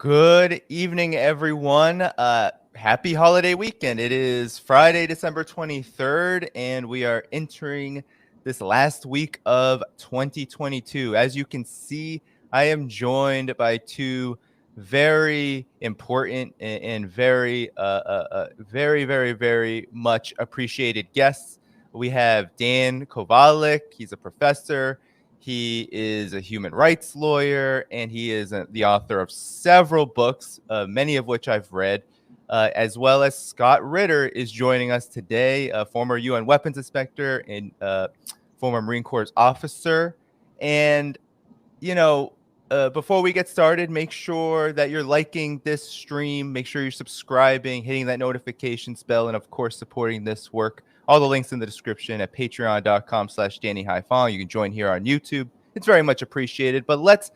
Good evening, everyone. Happy holiday weekend. It is Friday, December 23rd, and we are entering this last week of 2022. As you can see, I am joined by two very important and very much appreciated guests. We have Dan Kovalik. He's a professor. He is a human rights lawyer, and he is the author of several books, many of which I've read, as well as Scott Ritter is joining us today, a former UN weapons inspector and former Marine Corps officer. And, before we get started, make sure that you're liking this stream. Make sure you're subscribing, hitting that notifications bell, and, of course, supporting this work. All the links in the description at patreon.com/DannyHaiFong. You can join here on YouTube. It's very much appreciated. But let's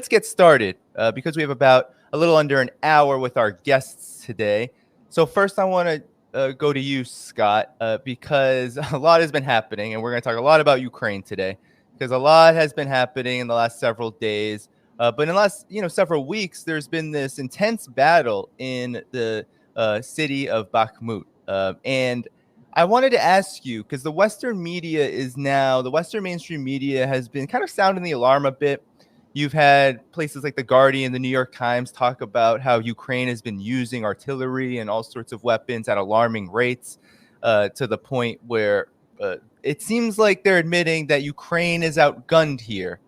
get started because we have about a little under an hour with our guests today. So first, I want to go to you, Scott, because a lot has been happening, and we're going to talk a lot about Ukraine today because a lot has been happening in the last several days. But in the last several weeks, there's been this intense battle in the city of Bakhmut, and I wanted to ask you, because the Western mainstream media has been kind of sounding the alarm a bit. You've had places like The Guardian, the New York Times talk about how Ukraine has been using artillery and all sorts of weapons at alarming rates to the point where it seems like they're admitting that Ukraine is outgunned here.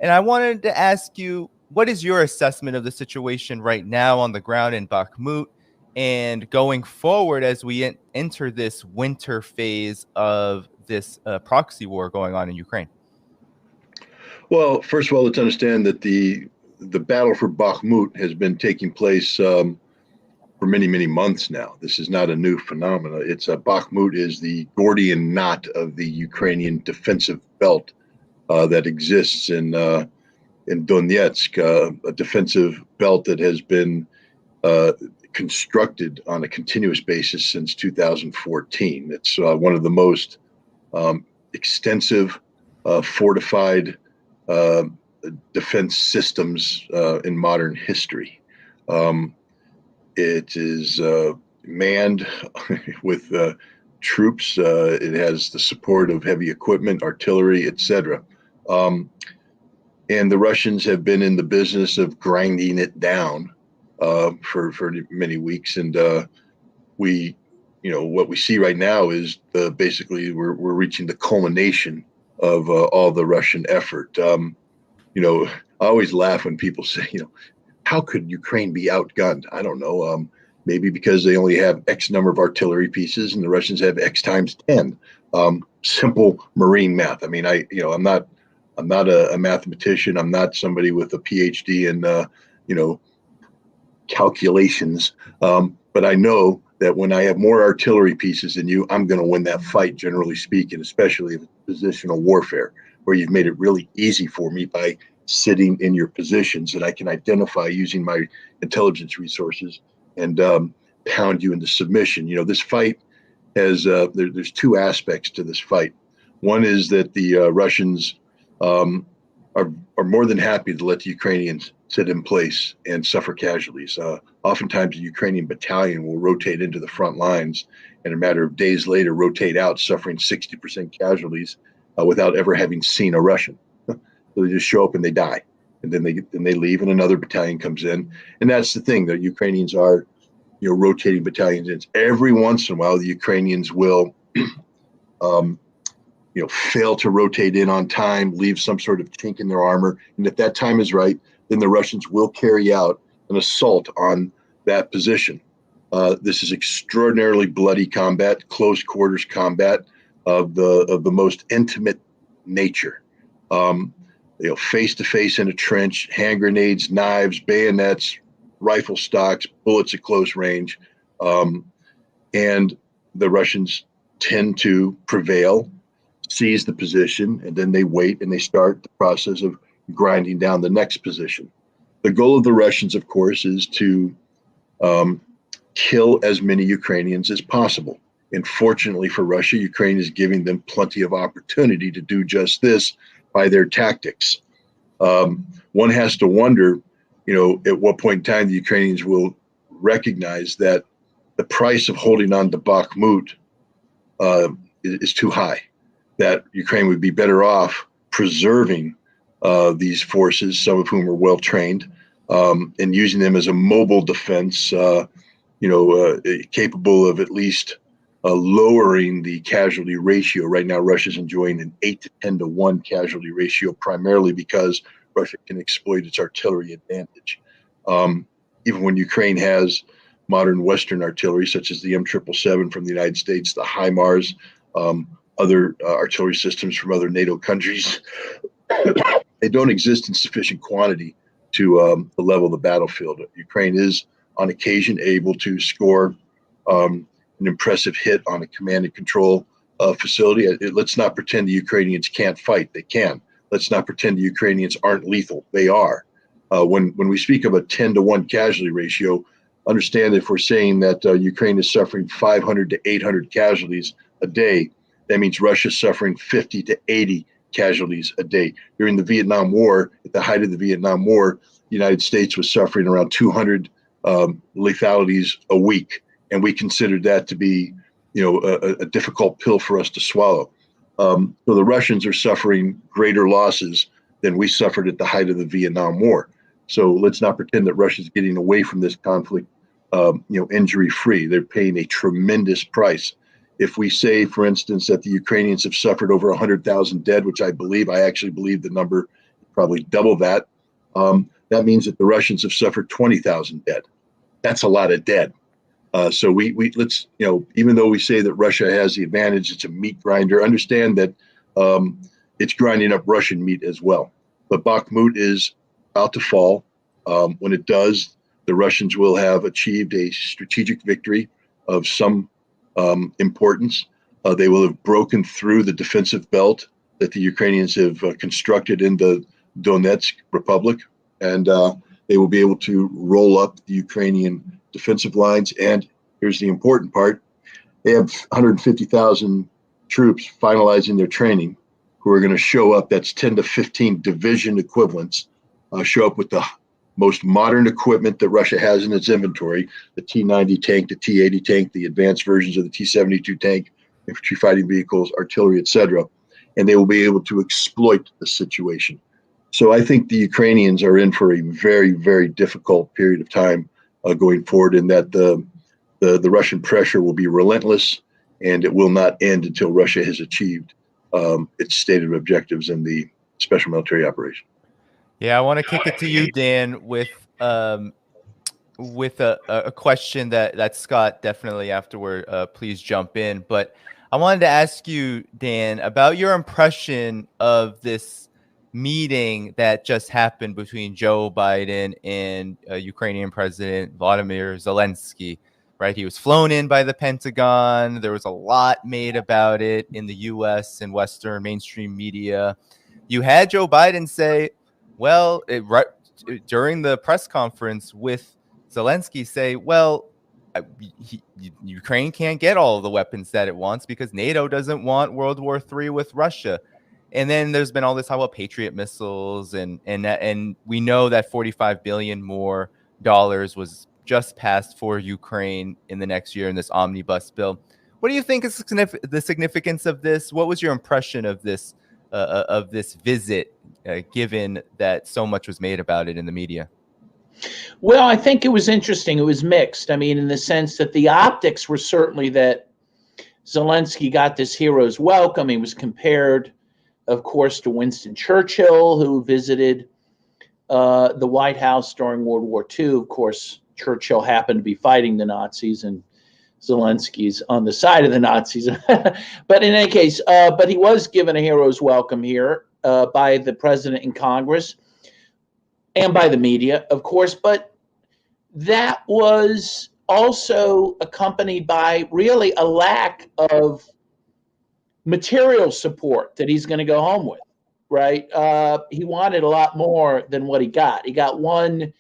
And I wanted to ask you, what is your assessment of the situation right now on the ground in Bakhmut? And going forward, as we enter this winter phase of this proxy war going on in Ukraine? Well, first of all, let's understand that the battle for Bakhmut has been taking place for many months now. This is not a new phenomenon. Bakhmut is the Gordian knot of the Ukrainian defensive belt that exists in Donetsk, a defensive belt that has been constructed on a continuous basis since 2014. It's one of the most extensive fortified defense systems in modern history. It is manned with troops. It has the support of heavy equipment, artillery, etc. And the Russians have been in the business of grinding it down for many weeks, and what we see right now is basically we're reaching the culmination of all the Russian effort. I always laugh when people say, how could Ukraine be outgunned? I don't know. Maybe because they only have X number of artillery pieces and the Russians have X times 10. Simple Marine math. I mean, I'm not a mathematician. I'm not somebody with a PhD in calculations. But I know that when I have more artillery pieces than you, I'm going to win that fight, generally speaking, especially if it's positional warfare, where you've made it really easy for me by sitting in your positions that I can identify using my intelligence resources and pound you into submission. This fight has, there's two aspects to this fight. One is that the Russians are more than happy to let the Ukrainians sit in place and suffer casualties. Oftentimes, a Ukrainian battalion will rotate into the front lines and a matter of days later rotate out, suffering 60% casualties without ever having seen a Russian. So they just show up and they die, and then they leave, and another battalion comes in. And that's the thing: the Ukrainians are, rotating battalions. And every once in a while, the Ukrainians will, fail to rotate in on time, leave some sort of chink in their armor, and if that time is right, then the Russians will carry out an assault on that position. This is extraordinarily bloody combat, close quarters combat of the most intimate nature. Face to face in a trench, hand grenades, knives, bayonets, rifle stocks, bullets at close range, and the Russians tend to prevail, seize the position, and then they wait and they start the process of grinding down the next position. The goal of the Russians, of course, is to kill as many Ukrainians as possible. And fortunately for Russia, Ukraine is giving them plenty of opportunity to do just this by their tactics. One has to wonder at what point in time the Ukrainians will recognize that the price of holding on to Bakhmut is too high, that Ukraine would be better off preserving these forces, some of whom are well trained, and using them as a mobile defense, capable of at least lowering the casualty ratio. Right now, Russia's enjoying an 8 to 10 to 1 casualty ratio, primarily because Russia can exploit its artillery advantage. Even when Ukraine has modern Western artillery, such as the M777 from the United States, the HIMARS, other artillery systems from other NATO countries, they don't exist in sufficient quantity to level the battlefield. Ukraine is, on occasion, able to score an impressive hit on a command and control facility. Let's not pretend the Ukrainians can't fight. They can. Let's not pretend the Ukrainians aren't lethal. They are. When we speak of a 10 to 1 casualty ratio, understand that if we're saying that Ukraine is suffering 500 to 800 casualties a day, that means Russia's suffering 50 to 80 casualties a day. During the Vietnam War, at the height of the Vietnam War, the United States was suffering around 200 lethalities a week, and we considered that to be, a difficult pill for us to swallow. So the Russians are suffering greater losses than we suffered at the height of the Vietnam War. So let's not pretend that Russia's getting away from this conflict, injury-free. They're paying a tremendous price. If we say, for instance, that the Ukrainians have suffered over 100,000 dead, which I actually believe the number is probably double that, that means that the Russians have suffered 20,000 dead. That's a lot of dead. So let's, even though we say that Russia has the advantage, it's a meat grinder, understand that it's grinding up Russian meat as well. But Bakhmut is about to fall. When it does, the Russians will have achieved a strategic victory of some importance. They will have broken through the defensive belt that the Ukrainians have constructed in the Donetsk Republic, and they will be able to roll up the Ukrainian defensive lines. And here's the important part: they have 150,000 troops finalizing their training, who are going to show up. That's 10 to 15 division equivalents, show up with the most modern equipment that Russia has in its inventory: the T-90 tank, the T-80 tank, the advanced versions of the T-72 tank, infantry fighting vehicles, artillery, etc. And they will be able to exploit the situation. So I think the Ukrainians are in for a very, very difficult period of time going forward, and that the Russian pressure will be relentless, and it will not end until Russia has achieved its stated objectives in the special military operation. Yeah, I want to kick it to you, Dan, with a question that Scott definitely afterward, please jump in. But I wanted to ask you, Dan, about your impression of this meeting that just happened between Joe Biden and Ukrainian President Volodymyr Zelensky. Right, he was flown in by the Pentagon. There was a lot made about it in the U.S. and Western mainstream media. You had Joe Biden say, well, during the press conference with Zelensky, say, well, Ukraine can't get all of the weapons that it wants because NATO doesn't want World War III with Russia. And then there's been all this talk about Patriot missiles, and we know that $45 billion more was just passed for Ukraine in the next year in this omnibus bill. What do you think is the significance of this? What was your impression of this visit, given that so much was made about it in the media? Well, I think it was interesting. It was mixed. I mean, in the sense that the optics were certainly that Zelensky got this hero's welcome. He was compared, of course, to Winston Churchill, who visited the White House during World War II. Of course, Churchill happened to be fighting the Nazis, and Zelensky's on the side of the Nazis. But in any case, but he was given a hero's welcome here by the president and Congress and by the media, of course. But that was also accompanied by really a lack of material support that he's going to go home with, right? He wanted a lot more than what he got. He got one.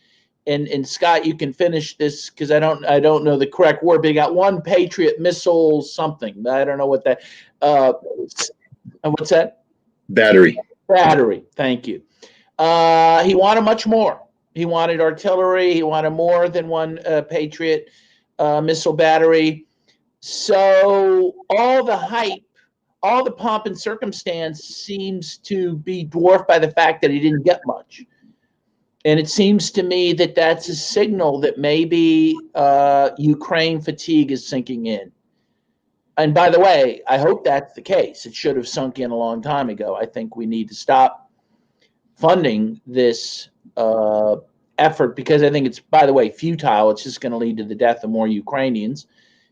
And Scott, you can finish this because I don't know the correct word, but he got one Patriot missile something. I don't know what that. What's that? Battery. Thank you. He wanted much more, He wanted artillery. He wanted more than one Patriot missile battery. So all the hype, all the pomp and circumstance seems to be dwarfed by the fact that he didn't get much. And it seems to me that that's a signal that maybe Ukraine fatigue is sinking in. And by the way, I hope that's the case. It should have sunk in a long time ago. I think we need to stop funding this effort because I think it's, by the way, futile. It's just going to lead to the death of more Ukrainians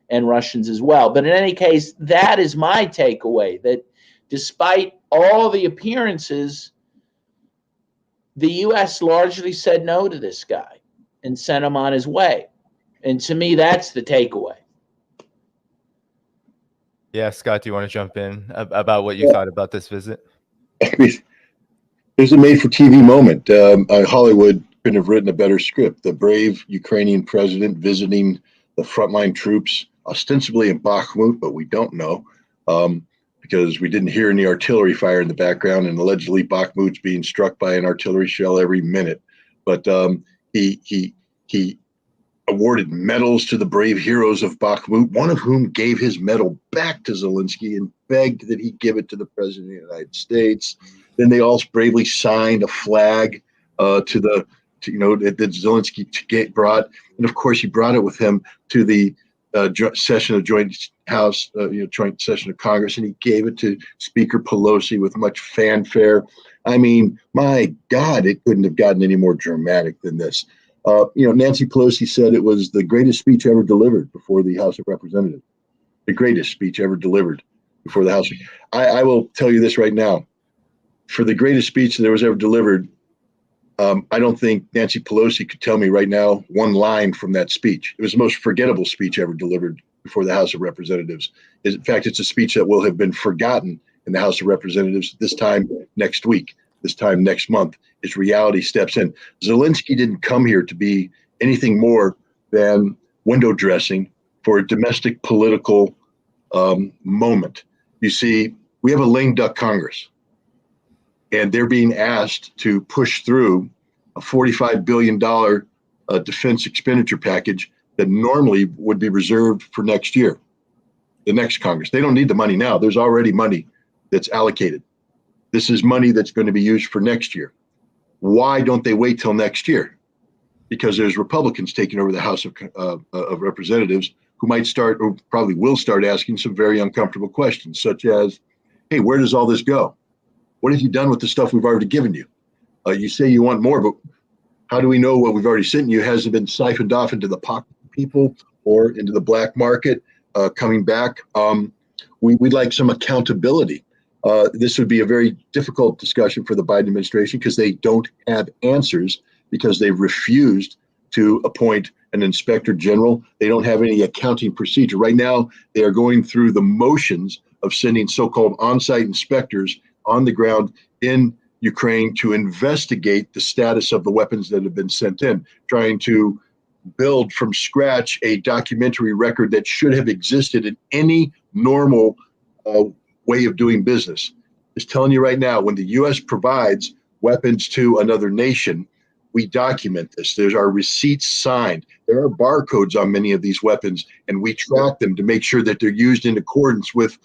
and Russians as well. But in any case, that is my takeaway, that despite all the appearances, the U.S. largely said no to this guy and sent him on his way. And to me, that's the takeaway. Yeah, Scott, do you want to jump in about what you thought about this visit? I mean, there's a made-for-TV moment. Hollywood couldn't have written a better script. The brave Ukrainian president visiting the frontline troops, ostensibly in Bakhmut, but we don't know because we didn't hear any artillery fire in the background, and allegedly Bakhmut's being struck by an artillery shell every minute. But he awarded medals to the brave heroes of Bakhmut, one of whom gave his medal back to Zelensky and begged that he give it to the president of the United States. Then they all bravely signed a flag that Zelensky brought, and of course he brought it with him to the session of joint session of Congress, and he gave it to Speaker Pelosi with much fanfare. I mean, my God, it couldn't have gotten any more dramatic than this. Nancy Pelosi said it was the greatest speech ever delivered before the House of Representatives. The greatest speech ever delivered before the House. I will tell you this right now. For the greatest speech that was ever delivered, I don't think Nancy Pelosi could tell me right now one line from that speech. It was the most forgettable speech ever delivered before the House of Representatives. In fact, it's a speech that will have been forgotten in the House of Representatives this time next week, this time next month, as reality steps in. Zelensky didn't come here to be anything more than window dressing for a domestic political moment. You see, we have a lame duck Congress, and they're being asked to push through a $45 billion defense expenditure package that normally would be reserved for next year, the next Congress. They don't need the money now. There's already money that's allocated. This is money that's going to be used for next year. Why don't they wait till next year? Because there's Republicans taking over the House of Representatives who might start, or probably will start, asking some very uncomfortable questions, such as, hey, where does all this go? What have you done with the stuff we've already given you? You say you want more, but how do we know what we've already sent you hasn't been siphoned off into the pocket of people or into the black market coming back? We'd like some accountability. This would be a very difficult discussion for the Biden administration because they don't have answers, because they've refused to appoint an inspector general. They don't have any accounting procedure. Right now, they are going through the motions of sending so-called on-site inspectors on the ground in Ukraine to investigate the status of the weapons that have been sent in, trying to build from scratch a documentary record that should have existed in any normal way of doing business. Just telling you right now, when the U.S. provides weapons to another nation, we document this. There's our receipts signed. There are barcodes on many of these weapons, and we track them to make sure that they're used in accordance with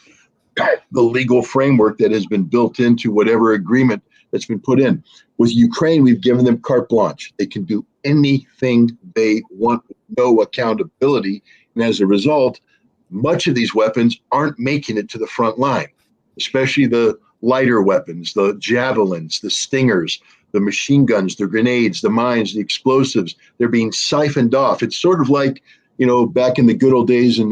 the legal framework that has been built into whatever agreement that's been put in. With Ukraine, we've given them carte blanche. They can do anything they want, no accountability. And as a result, much of these weapons aren't making it to the front line, especially the lighter weapons, the javelins, the stingers, the machine guns, the grenades, the mines, the explosives. They're being siphoned off. It's sort of like, back in the good old days in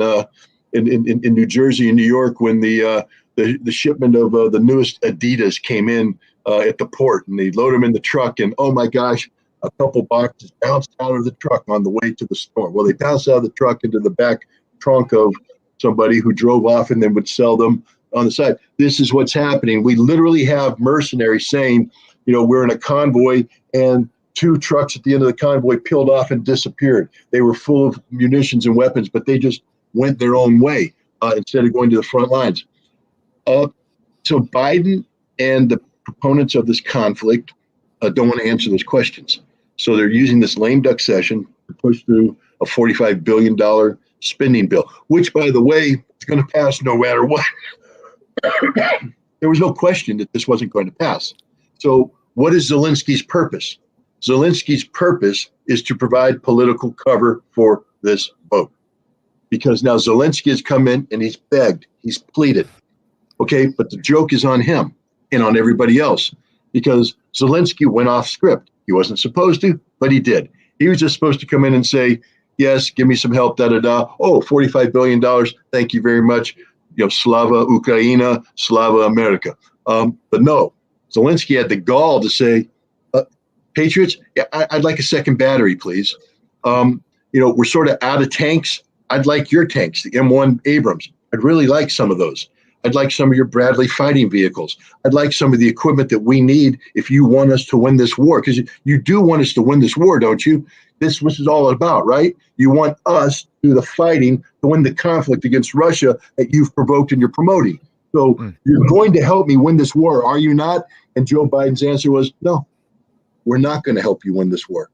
New Jersey and New York when the shipment of the newest Adidas came in at the port, and they load them in the truck, and oh my gosh, a couple boxes bounced out of the truck on the way to the store. Well, they bounced out of the truck into the back trunk of somebody who drove off and then would sell them on the side. This is what's happening. We literally have mercenaries saying, we're in a convoy, and 2 trucks at the end of the convoy peeled off and disappeared. They were full of munitions and weapons, but they just went their own way instead of going to the front lines. So Biden and the proponents of this conflict don't want to answer those questions. So they're using this lame duck session to push through a $45 billion spending bill, which, by the way, is going to pass no matter what. There was no question that this wasn't going to pass. So what is Zelensky's purpose? Zelensky's purpose is to provide political cover for this vote. Because now Zelensky has come in and he's begged, he's pleaded. Okay, but the joke is on him and on everybody else, because Zelensky went off script. He wasn't supposed to, but he did. He was just supposed to come in and say, yes, give me some help, da-da-da. Oh, $45 billion, thank you very much. Slava Ukraina, Slava America. But no, Zelensky had the gall to say, Patriots, yeah, I'd like a second battery, please. We're sort of out of tanks. I'd like your tanks, the M1 Abrams. I'd really like some of those. I'd like some of your Bradley fighting vehicles. I'd like some of the equipment that we need if you want us to win this war. Because you do want us to win this war, don't you? This is all about, right? You want us to do the fighting to win the conflict against Russia that you've provoked and you're promoting. So you're going to help me win this war, are you not? And Joe Biden's answer was, no, we're not going to help you win this war.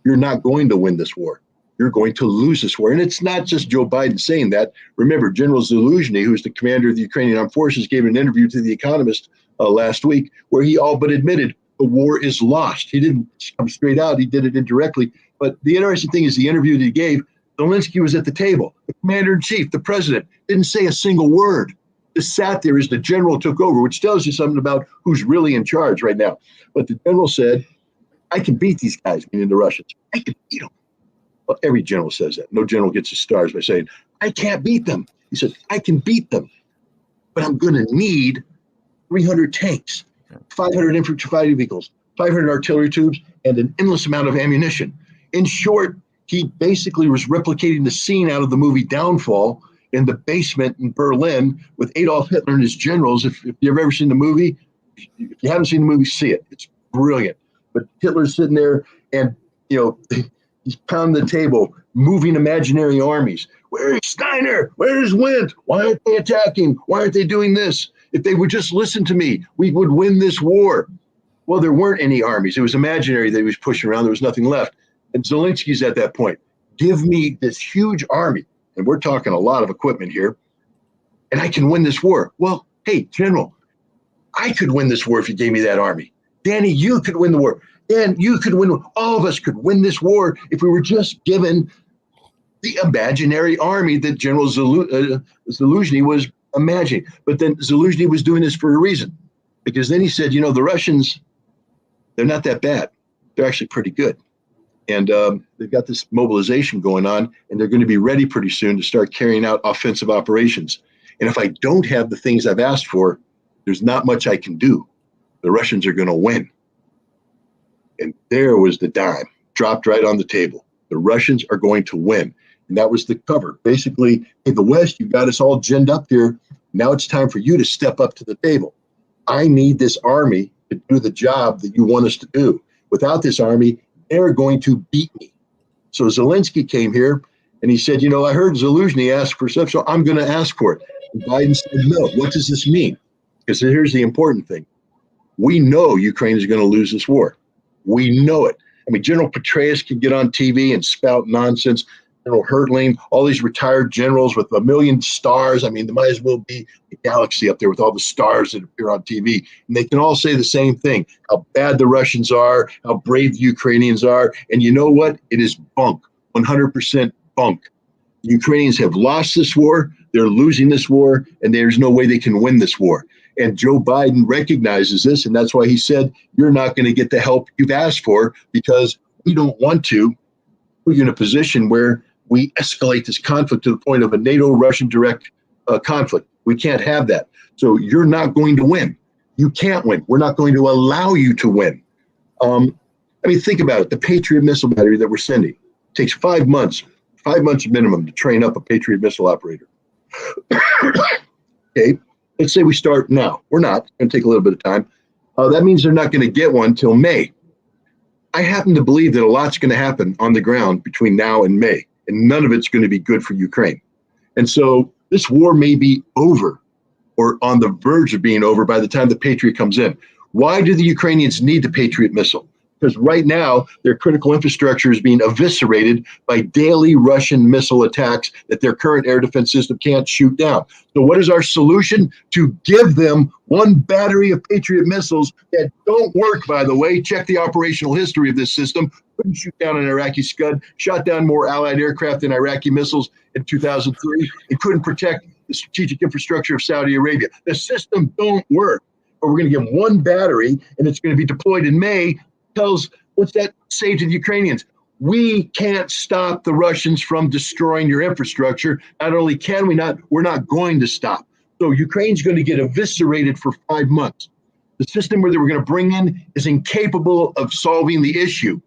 You're not going to win this war. You're going to lose this war. And it's not just Joe Biden saying that. Remember, General Zaluzhny, who's the commander of the Ukrainian Armed Forces, gave an interview to The Economist last week where he all but admitted the war is lost. He didn't come straight out. He did it indirectly. But the interesting thing is the interview that he gave, Zelensky was at the table. The commander-in-chief, the president, didn't say a single word. Just sat there as the general took over, which tells you something about who's really in charge right now. But the general said, I can beat these guys, meaning the Russians. I can beat them. Well, every general says that. No general gets his stars by saying, I can't beat them. He said, I can beat them, but I'm going to need 300 tanks, 500 infantry fighting vehicles, 500 artillery tubes, and an endless amount of ammunition. In short, he basically was replicating the scene out of the movie Downfall in the basement in Berlin with Adolf Hitler and his generals. If you've ever seen the movie, if you haven't seen the movie, see it. It's brilliant. But Hitler's sitting there and, he's pounding the table, moving imaginary armies. Where's Steiner? Where's Wendt? Why aren't they attacking? Why aren't they doing this? If they would just listen to me, we would win this war. Well, there weren't any armies. It was imaginary that he was pushing around. There was nothing left. And Zelensky's at that point. Give me this huge army. And we're talking a lot of equipment here. And I can win this war. Well, hey, General, I could win this war if you gave me that army. Danny, you could win the war. Dan, you could win. All of us could win this war if we were just given the imaginary army that General Zaluzhny was imagining. But then Zaluzhny was doing this for a reason. Because then he said, the Russians, they're not that bad. They're actually pretty good. And they've got this mobilization going on, and they're going to be ready pretty soon to start carrying out offensive operations. And if I don't have the things I've asked for, there's not much I can do. The Russians are going to win. And there was the dime, dropped right on the table. The Russians are going to win. And that was the cover. Basically, hey, the West, you got us all ginned up here. Now it's time for you to step up to the table. I need this army to do the job that you want us to do. Without this army, they're going to beat me. So Zelensky came here and he said, I heard Zaluzhny ask for stuff, so I'm going to ask for it. And Biden said, no. What does this mean? Because here's the important thing. We know Ukraine is going to lose this war. We know it. I mean, General Petraeus can get on TV and spout nonsense. General Hertling, all these retired generals with 1 million stars. I mean, there might as well be a galaxy up there with all the stars that appear on TV. And they can all say the same thing, how bad the Russians are, how brave the Ukrainians are. And you know what? It is bunk, 100% bunk. The Ukrainians have lost this war. They're losing this war, and there's no way they can win this war. And Joe Biden recognizes this, and that's why he said, you're not going to get the help you've asked for because we don't want to put you in a position where we escalate this conflict to the point of a NATO-Russian direct conflict. We can't have that. So you're not going to win. You can't win. We're not going to allow you to win. Think about it. The Patriot missile battery that we're sending takes 5 months minimum to train up a Patriot missile operator. Okay. Let's say we start now. We're not. It's going to take a little bit of time. That means they're not going to get one till May. I happen to believe that a lot's going to happen on the ground between now and May, and none of it's going to be good for Ukraine. And so this war may be over or on the verge of being over by the time the Patriot comes in. Why do the Ukrainians need the Patriot missile? because right now their critical infrastructure is being eviscerated by daily Russian missile attacks that their current air defense system can't shoot down. So what is our solution? To give them one battery of Patriot missiles that don't work, by the way. Check the operational history of this system. Couldn't shoot down an Iraqi Scud, shot down more Allied aircraft than Iraqi missiles in 2003. It couldn't protect the strategic infrastructure of Saudi Arabia. The system don't work. But we're going to give one battery, and it's going to be deployed in May. Tells, what's that say to the Ukrainians? We can't stop the Russians from destroying your infrastructure. Not only can we not, we're not going to stop. So Ukraine's going to get eviscerated for 5 months. The system that we're going to bring in is incapable of solving the issue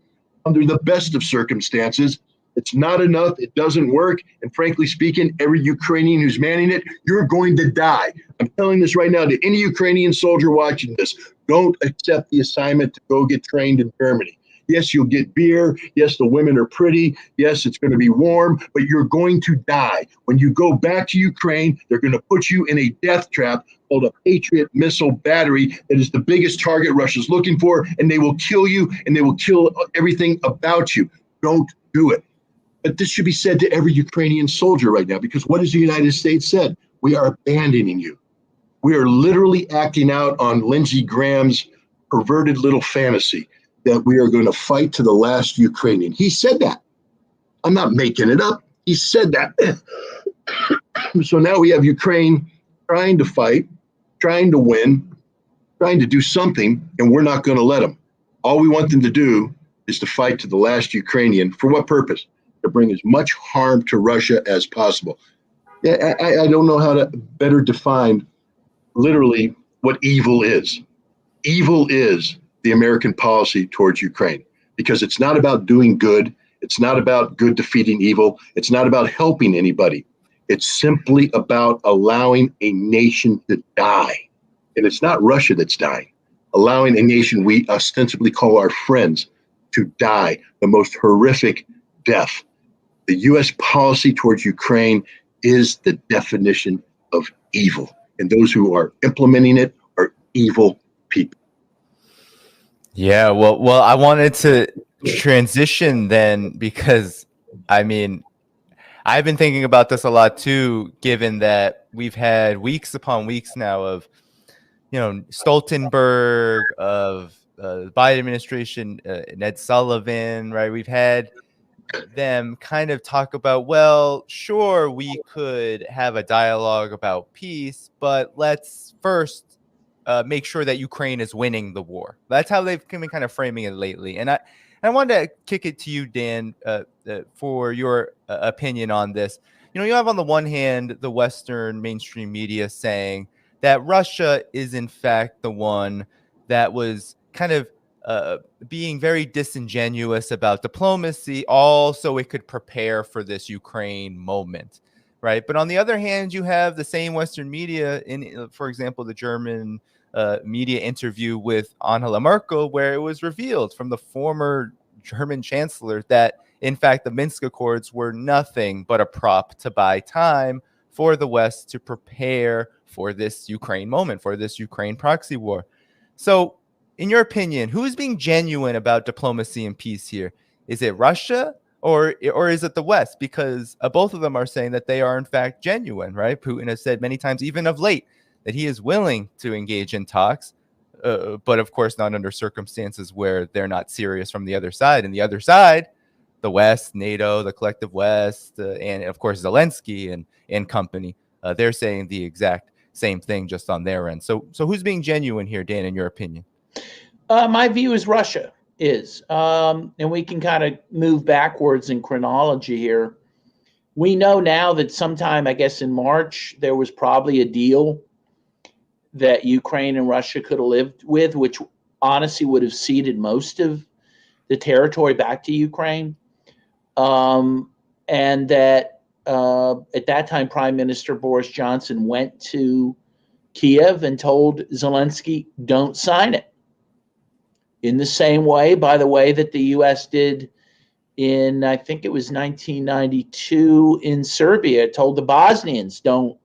under the best of circumstances. It's not enough. It doesn't work. And frankly speaking, every Ukrainian who's manning it, you're going to die. I'm telling this right now to any Ukrainian soldier watching this. Don't accept the assignment to go get trained in Germany. Yes, you'll get beer. Yes, the women are pretty. Yes, it's going to be warm, but you're going to die. When you go back to Ukraine, they're going to put you in a death trap called a Patriot missile battery that is the biggest target Russia's looking for, and they will kill you, and they will kill everything about you. Don't do it. But this should be said to every Ukrainian soldier right now, because what has the United States said? We are abandoning you. We are literally acting out on Lindsey Graham's perverted little fantasy that we are going to fight to the last Ukrainian. He said that. I'm not making it up. He said that. So now we have Ukraine trying to fight, trying to win, trying to do something, and we're not going to let them. All we want them to do is to fight to the last Ukrainian. For what purpose? To bring as much harm to Russia as possible. Yeah, I don't know how to better define literally what evil is. Evil is the American policy towards Ukraine, because it's not about doing good. It's not about good defeating evil. It's not about helping anybody. It's simply about allowing a nation to die. And it's not Russia that's dying. Allowing a nation we ostensibly call our friends to die the most horrific death. The U.S. policy towards Ukraine is the definition of evil. And those who are implementing it are evil people. Yeah, well, I wanted to transition then, because I mean, I've been thinking about this a lot too, given that we've had weeks upon weeks now of, Stoltenberg, of the Biden administration, Ned Sullivan, right? We've had them kind of talk about, well, sure, we could have a dialogue about peace, but let's first make sure that Ukraine is winning the war. That's how they've been kind of framing it lately. And I wanted to kick it to you, Dan, for your opinion on this. You have on the one hand the Western mainstream media saying that Russia is in fact the one that was kind of being very disingenuous about diplomacy, all so it could prepare for this Ukraine moment, right? But on the other hand, you have the same Western media in, for example, the German media interview with Angela Merkel, where it was revealed from the former German chancellor that, in fact, the Minsk Accords were nothing but a prop to buy time for the West to prepare for this Ukraine moment, for this Ukraine proxy war. So, in your opinion, who is being genuine about diplomacy and peace here? Is it Russia or is it the West? Because both of them are saying that they are, in fact, genuine, right? Putin has said many times, even of late, that he is willing to engage in talks, but of course not under circumstances where they're not serious from the other side. And the other side, the West, NATO, the collective West, and of course Zelensky and company, they're saying the exact same thing just on their end. So who's being genuine here, Dan, in your opinion? My view is Russia is, and we can kind of move backwards in chronology here. We know now that sometime, I guess in March, there was probably a deal that Ukraine and Russia could have lived with, which honestly would have ceded most of the territory back to Ukraine. And that at that time, Prime Minister Boris Johnson went to Kiev and told Zelensky, don't sign it. In the same way, by the way, that the U.S. did in, I think it was 1992 in Serbia, told the Bosnians, don't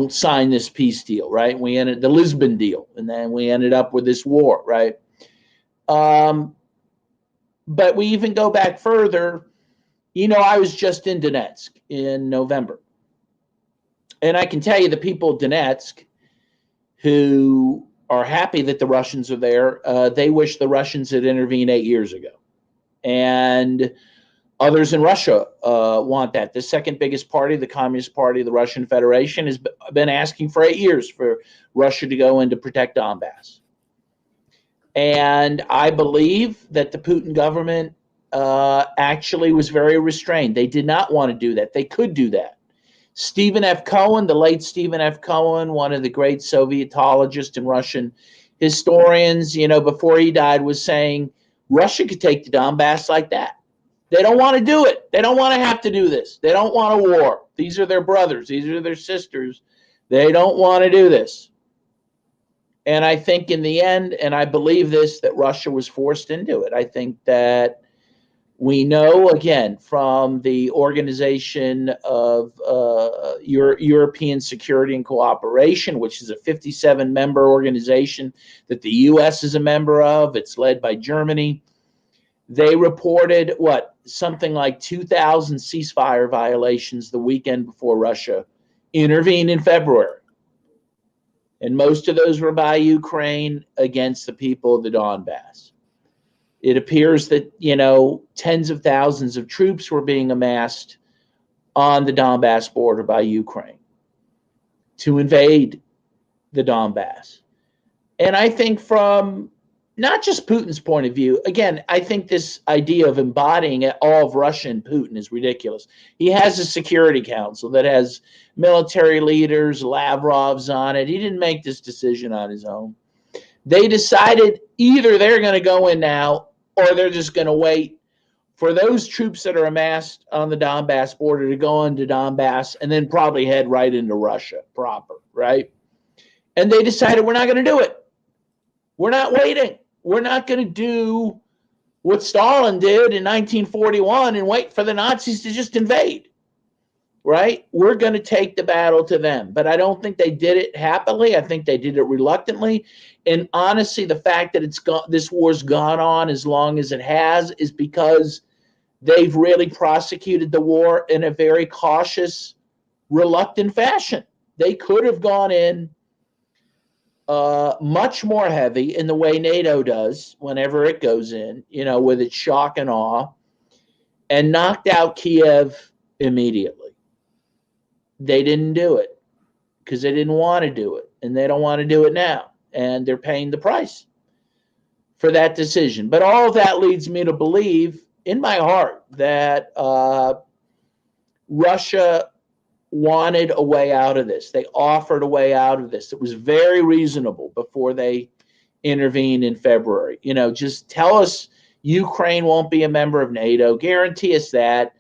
sign this peace deal, right? We ended the Lisbon deal, and then we ended up with this war, right? But we even go back further. I was just in Donetsk in November. And I can tell you the people of Donetsk who are happy that the Russians are there, they wish the Russians had intervened 8 years ago. And others in Russia want that. The second biggest party, the Communist Party of the Russian Federation, has been asking for 8 years for Russia to go in to protect Donbass. And I believe that the Putin government actually was very restrained. They did not want to do that. They could do that. Stephen F. Cohen, the late Stephen F. Cohen, one of the great Sovietologists and Russian historians, before he died, was saying Russia could take the Donbass like that. They don't want to do it. They don't want to have to do this. They don't want a war. These are their brothers. These are their sisters. They don't want to do this. And I think in the end, and I believe this, that Russia was forced into it. I think that we know, again, from the Organization of European Security and Cooperation, which is a 57-member organization that the U.S. is a member of. It's led by Germany. They reported, something like 2,000 ceasefire violations the weekend before Russia intervened in February. And most of those were by Ukraine against the people of the Donbass. It appears that, tens of thousands of troops were being amassed on the Donbass border by Ukraine to invade the Donbass. And I think from not just Putin's point of view, again, I think this idea of embodying all of Russia in Putin is ridiculous. He has a Security Council that has military leaders, Lavrov's on it. He didn't make this decision on his own. They decided either they're going to go in now or they're just going to wait for those troops that are amassed on the Donbass border to go into Donbass and then probably head right into Russia proper, right? And they decided we're not going to do it. We're not waiting. We're not going to do what Stalin did in 1941 and wait for the Nazis to just invade, right? We're going to take the battle to them. But I don't think they did it happily. I think they did it reluctantly. And honestly, the fact that this war's gone on as long as it has is because they've really prosecuted the war in a very cautious, reluctant fashion. They could have gone in much more heavy in the way NATO does whenever it goes in, with its shock and awe, and knocked out Kiev immediately. They didn't do it because they didn't want to do it, and they don't want to do it now, and they're paying the price for that decision. But all of that leads me to believe in my heart that Russia wanted a way out of this. They offered a way out of this. It was very reasonable before they intervened in February. Just tell us Ukraine won't be a member of NATO. Guarantee us that.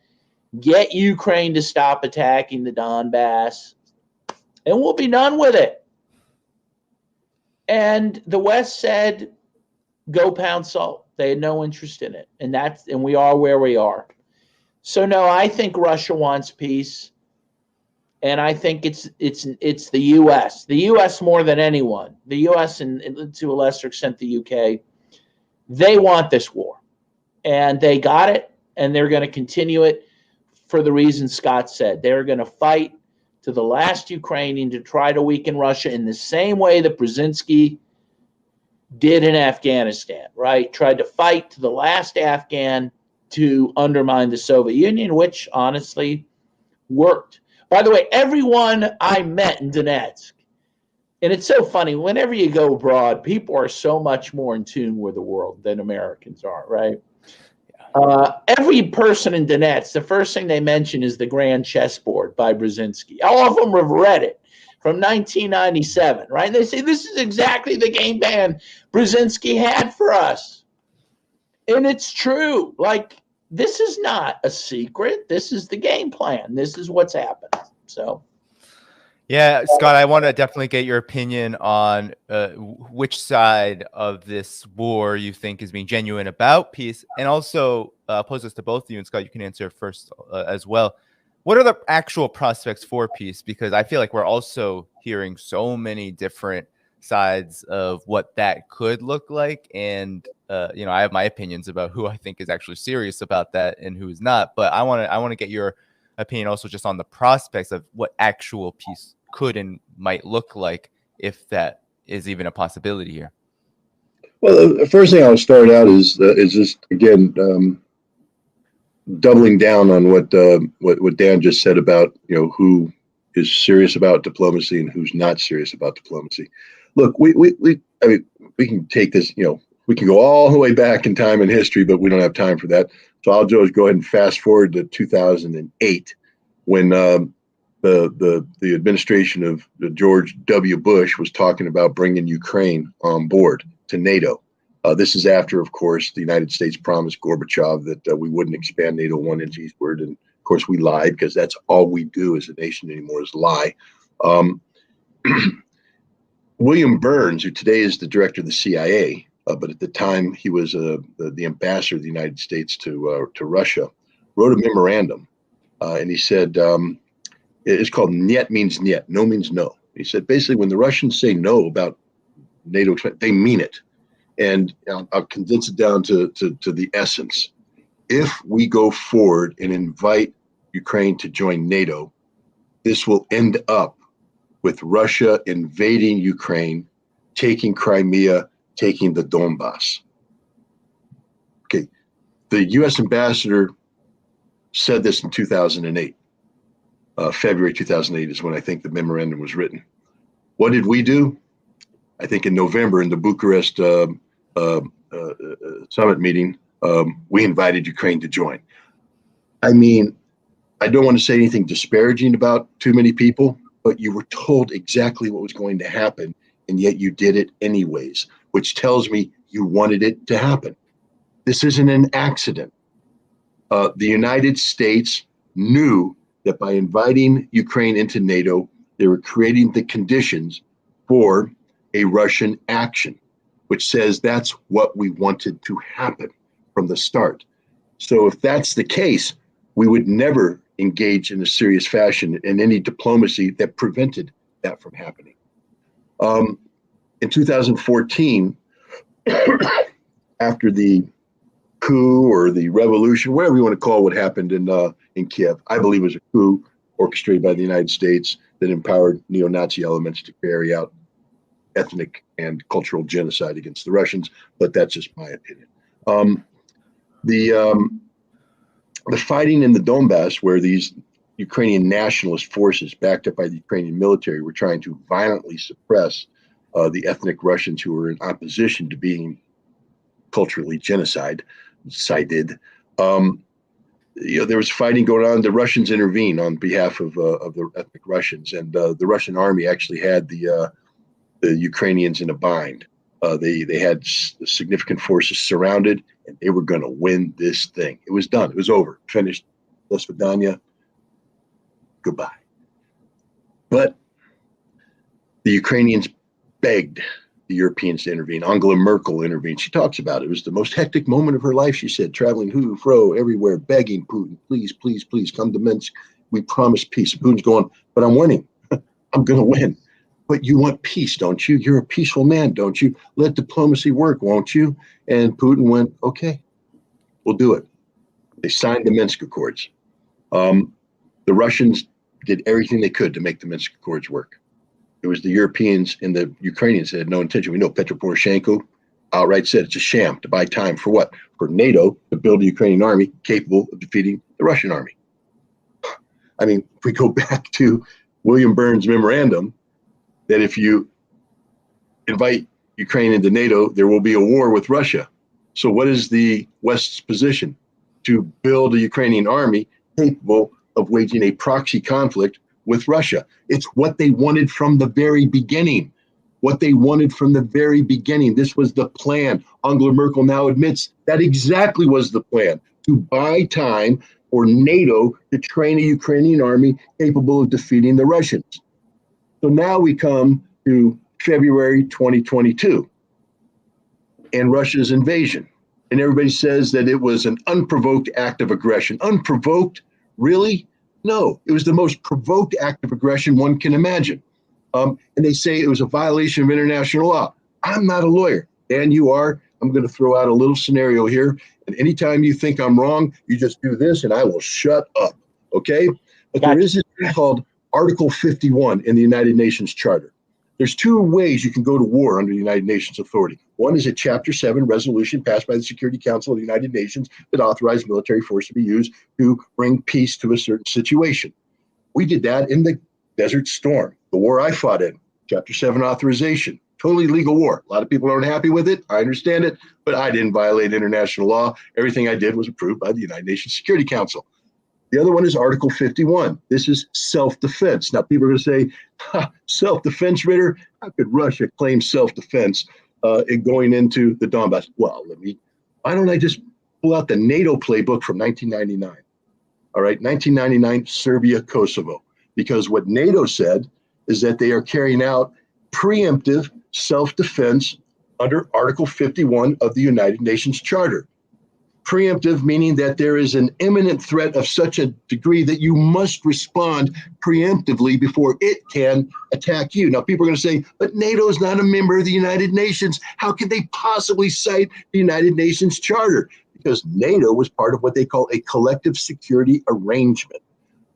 Get Ukraine to stop attacking the Donbass, and we'll be done with it. And the West said, go pound salt. They had no interest in it. And we are where we are. So no, I think Russia wants peace. And I think it's the U.S. The U.S. more than anyone. The U.S. and to a lesser extent the U.K. They want this war, and they got it, and they're going to continue it for the reasons Scott said. They're going to fight to the last Ukrainian to try to weaken Russia in the same way that Brzezinski did in Afghanistan. Right? Tried to fight to the last Afghan to undermine the Soviet Union, which honestly worked. By the way, everyone I met in Donetsk, and it's so funny, whenever you go abroad, people are so much more in tune with the world than Americans are, right? Every person in Donetsk, the first thing they mention is the Grand Chessboard by Brzezinski. All of them have read it from 1997, right? They say, this is exactly the game plan Brzezinski had for us. And it's true. This is not a secret. This is the game plan. This is what's happened. So, yeah, Scott, I want to definitely get your opinion on which side of this war you think is being genuine about peace, and also pose this to both of you. And Scott, you can answer first as well. What are the actual prospects for peace? Because I feel like we're also hearing so many different sides of what that could look like. And, I have my opinions about who I think is actually serious about that and who is not. But I want to get your opinion also just on the prospects of what actual peace could and might look like, if that is even a possibility here. Well, the first thing I'll start out is just again doubling down on what Dan just said about who is serious about diplomacy and who's not serious about diplomacy. Look, I mean, we can take this, we can go all the way back in time in history, but we don't have time for that. So I'll just go ahead and fast forward to 2008, when the administration of George W. Bush was talking about bringing Ukraine on board to NATO. This is after, of course, the United States promised Gorbachev that we wouldn't expand NATO 1 inch eastward. And of course, we lied, because that's all we do as a nation anymore is lie. William Burns, who today is the director of the CIA, but at the time he was the ambassador of the United States to Russia, wrote a memorandum. And he said, it's called "Niet means Niet," no means no. He said, basically, when the Russians say no about NATO, they mean it. And I'll condense it down to the essence. If we go forward and invite Ukraine to join NATO, this will end up with Russia invading Ukraine, taking Crimea, taking the Donbass. Okay, the U.S. ambassador said this in 2008. February 2008 is when I think the memorandum was written. What did we do? I think in November, in the Bucharest summit meeting, we invited Ukraine to join. I mean, I don't want to say anything disparaging about too many people, but you were told exactly what was going to happen, and yet you did it anyways, which tells me you wanted it to happen. This isn't an accident. The United States knew that by inviting Ukraine into NATO, they were creating the conditions for a Russian action, which says that's what we wanted to happen from the start. So if that's the case, we would never engage in a serious fashion in any diplomacy that prevented that from happening. In 2014, after the coup or the revolution, whatever you want to call what happened in Kiev, I believe it was a coup orchestrated by the United States that empowered neo-Nazi elements to carry out ethnic and cultural genocide against the Russians, but that's just my opinion. The fighting in the Donbass, where these Ukrainian nationalist forces backed up by the Ukrainian military were trying to violently suppress the ethnic Russians who were in opposition to being culturally genocided. There was fighting going on. The Russians intervened on behalf of the ethnic Russians, and the Russian army actually had the Ukrainians in a bind. They had significant forces surrounded, and they were going to win this thing. It was done. It was over. Finished. Do svidaniya. Goodbye. But the Ukrainians begged the Europeans to intervene. Angela Merkel intervened. She talks about it. It was the most hectic moment of her life, she said, traveling to and fro everywhere, begging Putin, please, please, please come to Minsk. We promise peace. Putin's going, but I'm winning. I'm going to win. But you want peace, don't you? You're a peaceful man, don't you? Let diplomacy work, won't you? And Putin went, okay, we'll do it. They signed the Minsk Accords. The Russians did everything they could to make the Minsk Accords work. It was the Europeans and the Ukrainians that had no intention. We know Petro Poroshenko outright said it's a sham to buy time for what? For NATO to build a Ukrainian army capable of defeating the Russian army. I mean, if we go back to William Burns' memorandum, that if you invite Ukraine into NATO, there will be a war with Russia. So what is the West's position? To build a Ukrainian army capable of waging a proxy conflict with Russia. It's what they wanted from the very beginning. What they wanted from the very beginning. This was the plan. Angela Merkel now admits that exactly was the plan, to buy time for NATO to train a Ukrainian army capable of defeating the Russians. So now we come to February 2022 and Russia's invasion. And everybody says that it was an unprovoked act of aggression. Unprovoked? Really? No, it was the most provoked act of aggression one can imagine. And they say it was a violation of international law. I'm not a lawyer. Dan, you are. I'm going to throw out a little scenario here. And anytime you think I'm wrong, you just do this and I will shut up. Okay? But there is this thing called Article 51 in the United Nations Charter. There's two ways you can go to war under the United Nations authority. One is a Chapter 7 resolution passed by the Security Council of the United Nations that authorized military force to be used to bring peace to a certain situation. We did that in the Desert Storm, the war I fought in, Chapter 7 authorization. Totally legal war. A lot of people aren't happy with it. I understand it, but I didn't violate international law. Everything I did was approved by the United Nations Security Council. The other one is Article 51. This is self-defense. Now, people are going to say, self-defense, Ritter? How could Russia claim self-defense in going into the Donbass? Well, why don't I just pull out the NATO playbook from 1999? All right, 1999, Serbia, Kosovo. Because what NATO said is that they are carrying out preemptive self-defense under Article 51 of the United Nations Charter. Preemptive meaning that there is an imminent threat of such a degree that you must respond preemptively before it can attack you. Now, people are going to say, but NATO is not a member of the United Nations. How could they possibly cite the United Nations Charter? Because NATO was part of what they call a collective security arrangement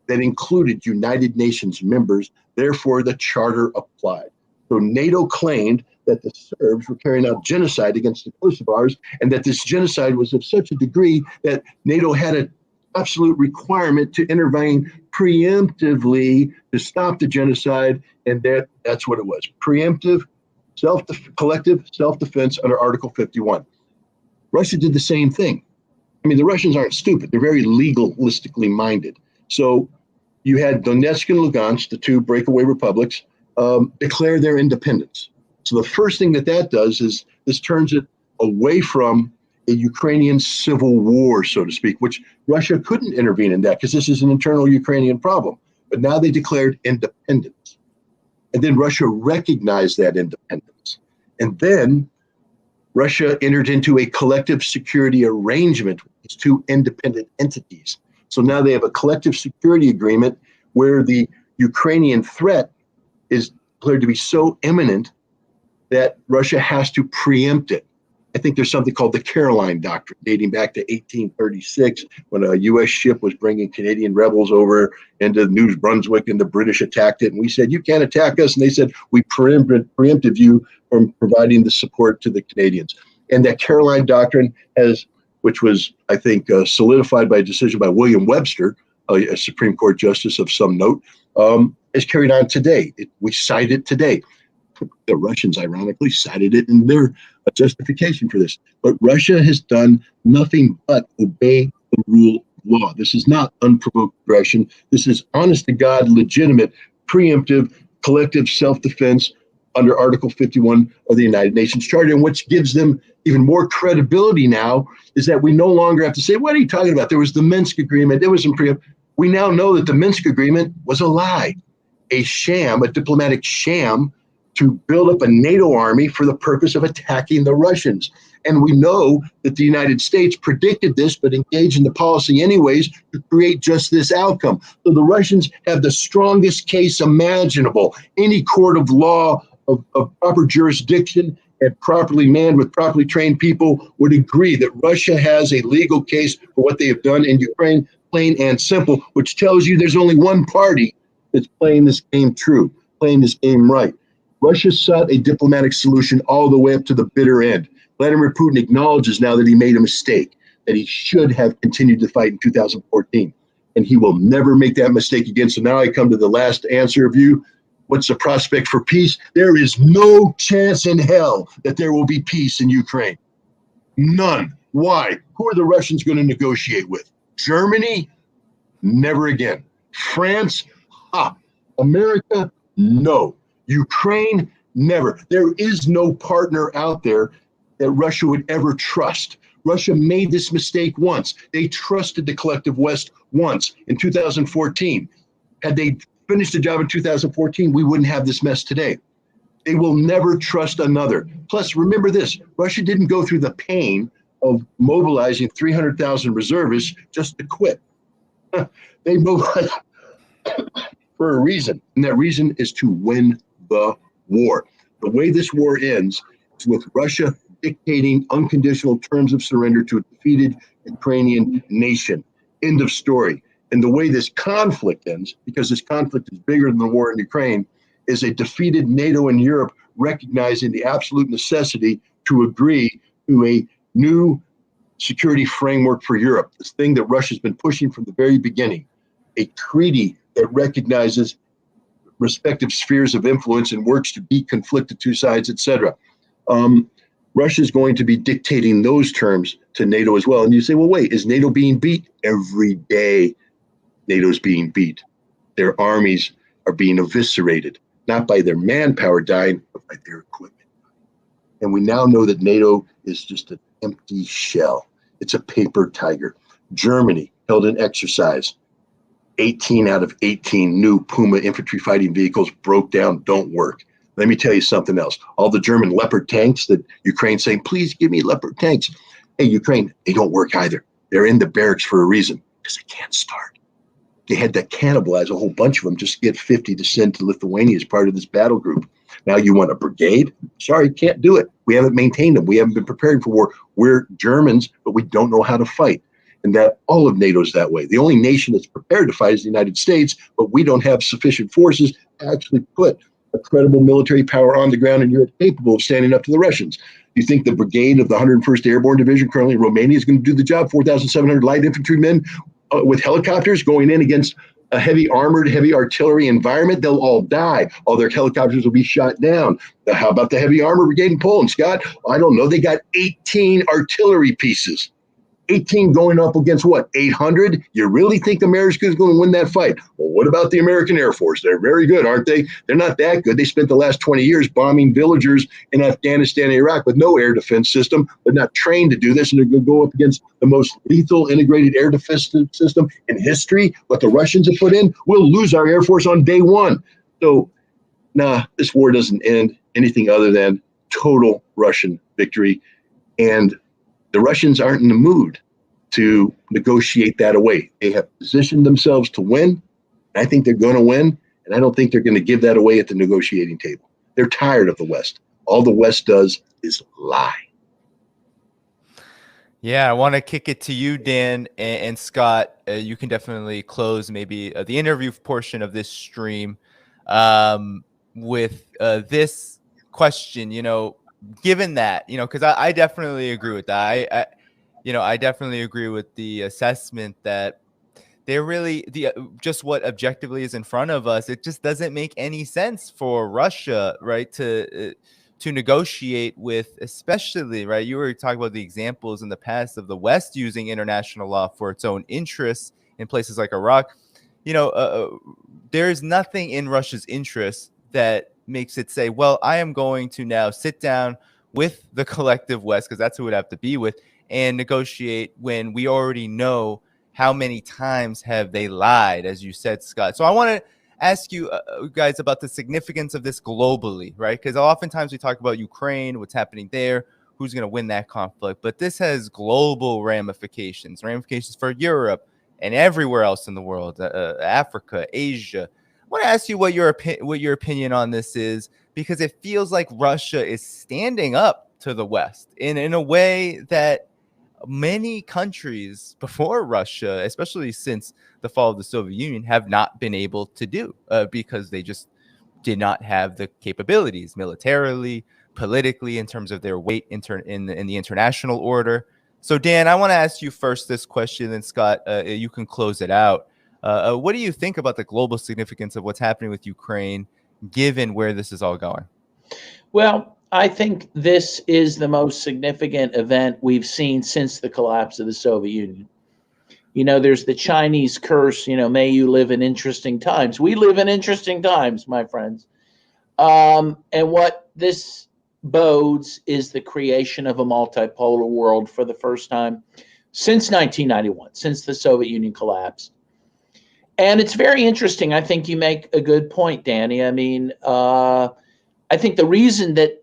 that included United Nations members. Therefore, the charter applied. So NATO claimed that the Serbs were carrying out genocide against the Kosovars, and that this genocide was of such a degree that NATO had an absolute requirement to intervene preemptively to stop the genocide, and that's what it was. Preemptive, collective self-defense under Article 51. Russia did the same thing. I mean, the Russians aren't stupid. They're very legalistically minded. So you had Donetsk and Lugansk, the two breakaway republics, declare their independence. So the first thing that does is this turns it away from a Ukrainian civil war, so to speak, which Russia couldn't intervene in that because this is an internal Ukrainian problem. But now they declared independence. And then Russia recognized that independence. And then Russia entered into a collective security arrangement with these two independent entities. So now they have a collective security agreement where the Ukrainian threat is declared to be so imminent that Russia has to preempt it. I think there's something called the Caroline Doctrine, dating back to 1836, when a U.S. ship was bringing Canadian rebels over into New Brunswick, and the British attacked it. And we said, you can't attack us. And they said, we preempted you from providing the support to the Canadians. And that Caroline Doctrine which was, I think, solidified by a decision by William Webster, a Supreme Court justice of some note, is carried on today. We cite it today. The Russians, ironically, cited it in their justification for this. But Russia has done nothing but obey the rule of law. This is not unprovoked aggression. This is honest-to-God, legitimate, preemptive, collective self-defense under Article 51 of the United Nations Charter. And what gives them even more credibility now is that we no longer have to say, what are you talking about? There was the Minsk Agreement. There was some We now know that the Minsk Agreement was a lie, a sham, a diplomatic sham, to build up a NATO army for the purpose of attacking the Russians. And we know that the United States predicted this, but engaged in the policy anyways to create just this outcome. So the Russians have the strongest case imaginable. Any court of law of proper jurisdiction and properly manned with properly trained people would agree that Russia has a legal case for what they have done in Ukraine, plain and simple, which tells you there's only one party that's playing this game true, playing this game right. Russia sought a diplomatic solution all the way up to the bitter end. Vladimir Putin acknowledges now that he made a mistake, that he should have continued to fight in 2014, and he will never make that mistake again. So now I come to the last answer of you. What's the prospect for peace? There is no chance in hell that there will be peace in Ukraine. None. Why? Who are the Russians going to negotiate with? Germany? Never again. France? Ha. America? No. Ukraine? Never. There is no partner out there that Russia would ever trust. Russia made this mistake once. They trusted the collective West once in 2014. Had they finished the job in 2014, we wouldn't have this mess today. They will never trust another. Plus, remember this, Russia didn't go through the pain of mobilizing 300,000 reservists just to quit. They mobilized for a reason, and that reason is to win the war. The way this war ends is with Russia dictating unconditional terms of surrender to a defeated Ukrainian nation. End of story. And the way this conflict ends, because this conflict is bigger than the war in Ukraine, is a defeated NATO and Europe recognizing the absolute necessity to agree to a new security framework for Europe, this thing that Russia's been pushing from the very beginning, a treaty that recognizes respective spheres of influence and works to deconflict the two sides, etc. Russia is going to be dictating those terms to NATO as well. And you say, well, wait, is NATO being beat? Every day NATO's being beat. Their armies are being eviscerated, not by their manpower dying, but by their equipment. And we now know that NATO is just an empty shell. It's a paper tiger. Germany held an exercise. 18 out of 18 new Puma infantry fighting vehicles broke down, don't work. Let me tell you something else. All the German Leopard tanks that Ukraine's saying, please give me Leopard tanks. Hey, Ukraine, they don't work either. They're in the barracks for a reason, because they can't start. They had to cannibalize a whole bunch of them just to get 50 to send to Lithuania as part of this battle group. Now you want a brigade? Sorry, can't do it. We haven't maintained them. We haven't been preparing for war. We're Germans, but we don't know how to fight. And that all of NATO's that way. The only nation that's prepared to fight is the United States, but we don't have sufficient forces to actually put a credible military power on the ground in Europe capable of standing up to the Russians. You think the brigade of the 101st Airborne Division currently in Romania is going to do the job? 4,700 light infantrymen with helicopters going in against a heavy armored, heavy artillery environment? They'll all die. All their helicopters will be shot down. How about the heavy armor brigade in Poland, Scott? I don't know. They got 18 artillery pieces. 18 going up against what, 800? You really think America's going to win that fight? Well, what about the American Air Force? They're very good, aren't they? They're not that good. They spent the last 20 years bombing villagers in Afghanistan and Iraq with no air defense system. They're not trained to do this, and they're going to go up against the most lethal integrated air defense system in history. What the Russians have put in, we'll lose our Air Force on day one. So, this war doesn't end anything other than total Russian victory. And the Russians aren't in the mood to negotiate that away. They have positioned themselves to win. I think they're going to win, and I don't think they're going to give that away at the negotiating table. They're tired of the West. All the West does is lie. Yeah, I want to kick it to you, Dan and Scott. You can definitely close maybe the interview portion of this stream with this question, given that, because I definitely agree with that. I definitely agree with the assessment that they're really just what objectively is in front of us. It just doesn't make any sense for Russia, right, to negotiate with, especially, right. You were talking about the examples in the past of the West using international law for its own interests in places like Iraq. There is nothing in Russia's interest that makes it say, well, I am going to now sit down with the collective West, because that's who it would have to be with, and negotiate when we already know how many times have they lied, as you said, Scott. So I want to ask you guys about the significance of this globally, right? Because oftentimes we talk about Ukraine, what's happening there, who's going to win that conflict. But this has global ramifications for Europe and everywhere else in the world, Africa, Asia. I want to ask you what your opinion on this is, because it feels like Russia is standing up to the West in a way that many countries before Russia, especially since the fall of the Soviet Union, have not been able to do because they just did not have the capabilities militarily, politically, in terms of their weight in the international order. So, Dan, I want to ask you first this question, and Scott, you can close it out. What do you think about the global significance of what's happening with Ukraine, given where this is all going? Well, I think this is the most significant event we've seen since the collapse of the Soviet Union. There's the Chinese curse, may you live in interesting times. We live in interesting times, my friends. And what this bodes is the creation of a multipolar world for the first time since 1991, since the Soviet Union collapsed. And it's very interesting. I think you make a good point, Danny. I mean, I think the reason that,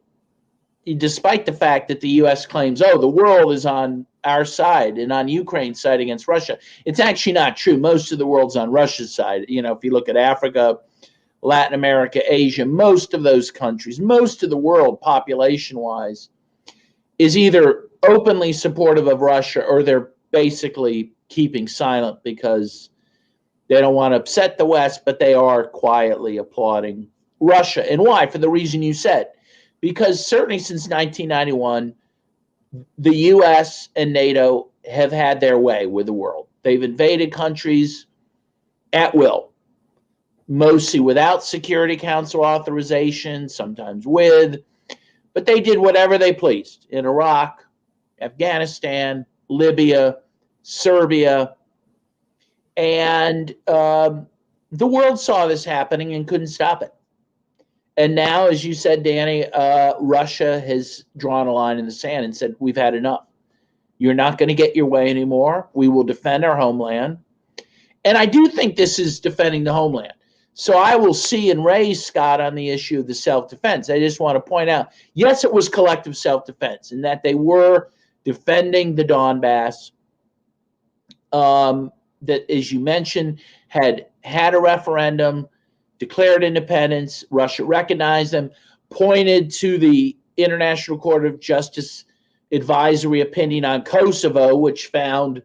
despite the fact that the U.S. claims, the world is on our side and on Ukraine's side against Russia, it's actually not true. Most of the world's on Russia's side. If you look at Africa, Latin America, Asia, most of those countries, most of the world population-wise is either openly supportive of Russia or they're basically keeping silent because they don't want to upset the West, but they are quietly applauding Russia. And why? For the reason you said. Because certainly since 1991, the U.S. and NATO have had their way with the world. They've invaded countries at will, mostly without Security Council authorization, sometimes with, but they did whatever they pleased in Iraq, Afghanistan, Libya, Serbia, and the world saw this happening and couldn't stop it. And now, as you said, Danny, Russia has drawn a line in the sand and said, we've had enough. You're not going to get your way anymore. We will defend our homeland. And I do think this is defending the homeland. So I will see and raise, Scott, on the issue of the self-defense. I just want to point out, yes, it was collective self-defense in that they were defending the Donbass, that, as you mentioned, had a referendum, declared independence. Russia recognized them, pointed to the International Court of Justice advisory opinion on Kosovo, which found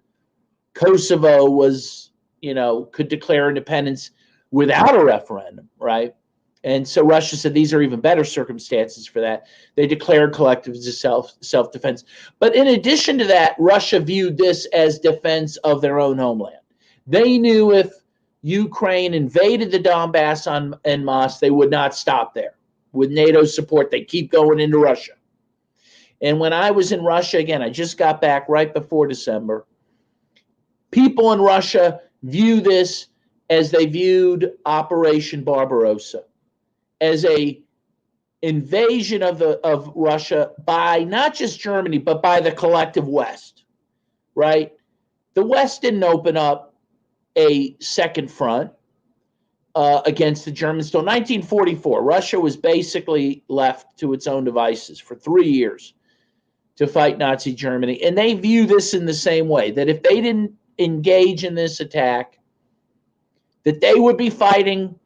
Kosovo was, could declare independence without a referendum, right? And so Russia said these are even better circumstances for that. They declared collective self-defense. But in addition to that, Russia viewed this as defense of their own homeland. They knew if Ukraine invaded the Donbass en masse, they would not stop there. With NATO's support, they keep going into Russia. And when I was in Russia, again, I just got back right before December, people in Russia view this as they viewed Operation Barbarossa, as a invasion of Russia by not just Germany, but by the collective West, right? The West didn't open up a second front against the Germans until 1944. Russia was basically left to its own devices for 3 years to fight Nazi Germany. And they view this in the same way, that if they didn't engage in this attack, that they would be fighting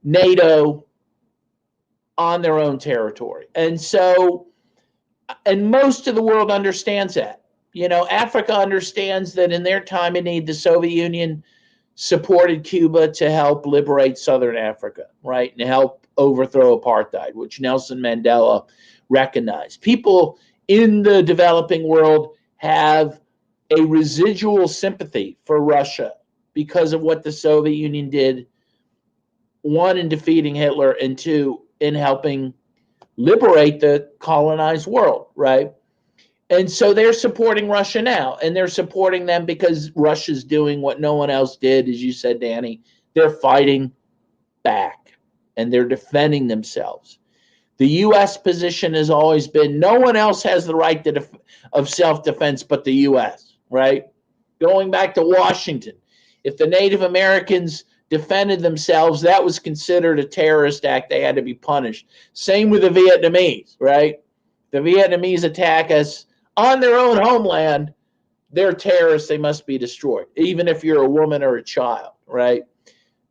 NATO on their own territory. And so, and most of the world understands that. Africa understands that in their time of need, the Soviet Union supported Cuba to help liberate Southern Africa, right? And help overthrow apartheid, which Nelson Mandela recognized. People in the developing world have a residual sympathy for Russia because of what the Soviet Union did, one, in defeating Hitler, and two, in helping liberate the colonized world, right? And so they're supporting Russia now, and they're supporting them because Russia's doing what no one else did, as you said, Danny. They're fighting back, and they're defending themselves. The U.S. position has always been no one else has the right of self-defense but the U.S., right? Going back to Washington, if the Native Americans defended themselves, that was considered a terrorist act. They had to be punished. Same with the Vietnamese, right? The Vietnamese attack us on their own homeland. They're terrorists. They must be destroyed, even if you're a woman or a child, right?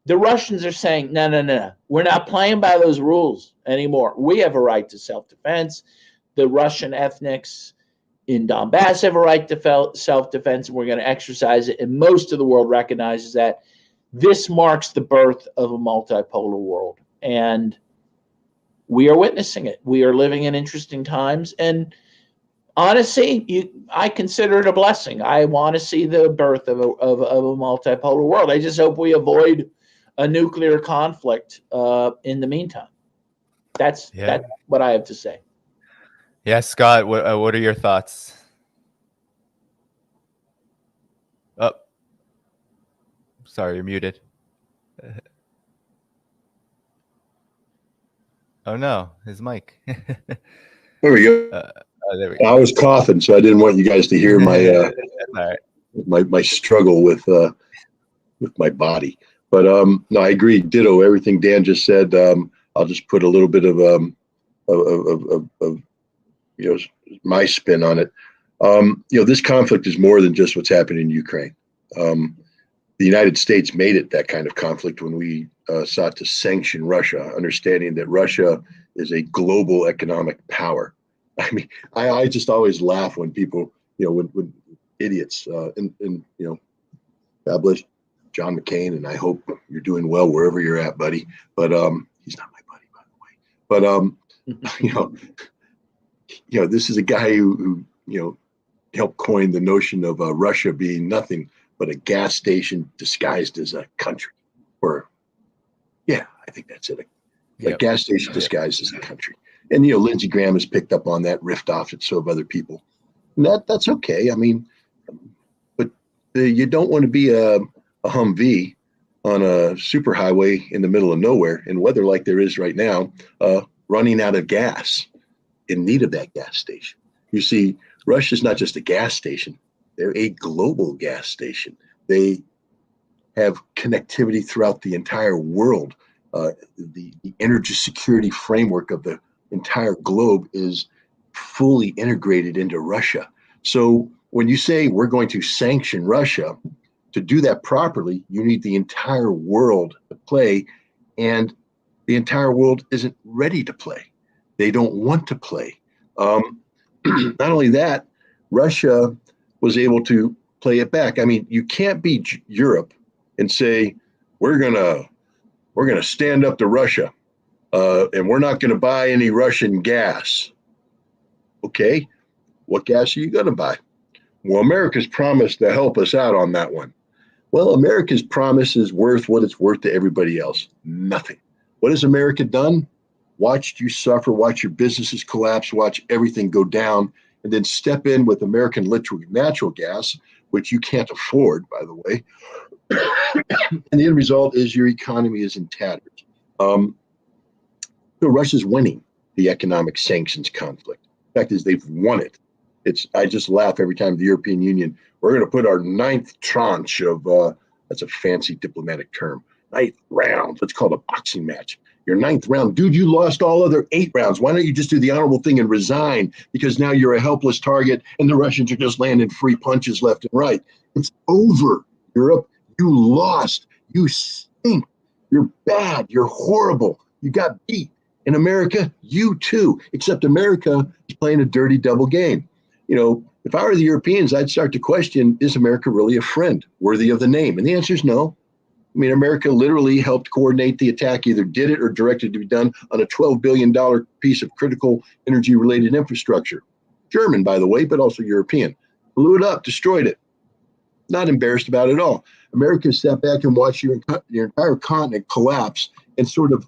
The Russians are saying, no. We're not playing by those rules anymore. We have a right to self-defense. The Russian ethnics in Donbass have a right to self-defense, and we're going to exercise it. And most of the world recognizes that. This marks the birth of a multipolar world, and we are witnessing it. We are living in interesting times, and honestly, I consider it a blessing. I want to see the birth of a multipolar world. I just hope we avoid a nuclear conflict in the meantime. That's what I have to say. Yeah, Scott, what are your thoughts? Oh, sorry, you're muted. Oh no, his mic. There we go. There we go. I was coughing, so I didn't want you guys to hear my right. my struggle with my body. But no, I agree. Ditto everything Dan just said. I'll just put a little bit of my spin on it. This conflict is more than just what's happening in Ukraine. the United States made it that kind of conflict when we sought to sanction Russia, understanding that Russia is a global economic power. I mean, I just always laugh when people, when idiots, God bless John McCain, and I hope you're doing well wherever you're at, buddy. But he's not my buddy, by the way. But this is a guy who helped coin the notion of Russia being nothing but a gas station disguised as a country. Or, I think that's it. A gas station disguised as a country. And Lindsey Graham has picked up on that, riffed off it, so have other people. And that's okay. I mean, but you don't want to be a Humvee on a superhighway in the middle of nowhere in weather like there is right now, running out of gas, in need of that gas station. You see, Russia's not just a gas station. They're a global gas station. They have connectivity throughout the entire world. The energy security framework of the entire globe is fully integrated into Russia. So when you say we're going to sanction Russia, to do that properly, you need the entire world to play, and the entire world isn't ready to play. They don't want to play. Not only that, Russia was able to play it back. I mean, you can't be Europe and say we're gonna stand up to Russia, and we're not gonna buy any Russian gas. Okay, what gas are you gonna buy? Well, America's promised to help us out on that one. Well, America's promise is worth what it's worth to everybody else. Nothing. What has America done? Watched you suffer, watch your businesses collapse, watch everything go down, and then step in with American liquid natural gas, which you can't afford, by the way. And the end result is your economy is in tatters. So Russia's winning the economic sanctions conflict. The fact is, they've won it. I just laugh every time the European Union, we're going to put our ninth tranche of, that's a fancy diplomatic term, ninth round. Let's call it a boxing match. Your ninth round. Dude, you lost all other 8 rounds. Why don't you just do the honorable thing and resign? Because now you're a helpless target and the Russians are just landing free punches left and right. It's over, Europe. You lost. You stink. You're bad. You're horrible. You got beat. In America, you too, except America is playing a dirty double game. If I were the Europeans, I'd start to question, is America really a friend worthy of the name? And the answer is no. I mean, America literally helped coordinate the attack, either did it or directed it to be done on a $12 billion piece of critical energy-related infrastructure. German, by the way, but also European. Blew it up, destroyed it. Not embarrassed about it at all. America sat back and watched your entire continent collapse and sort of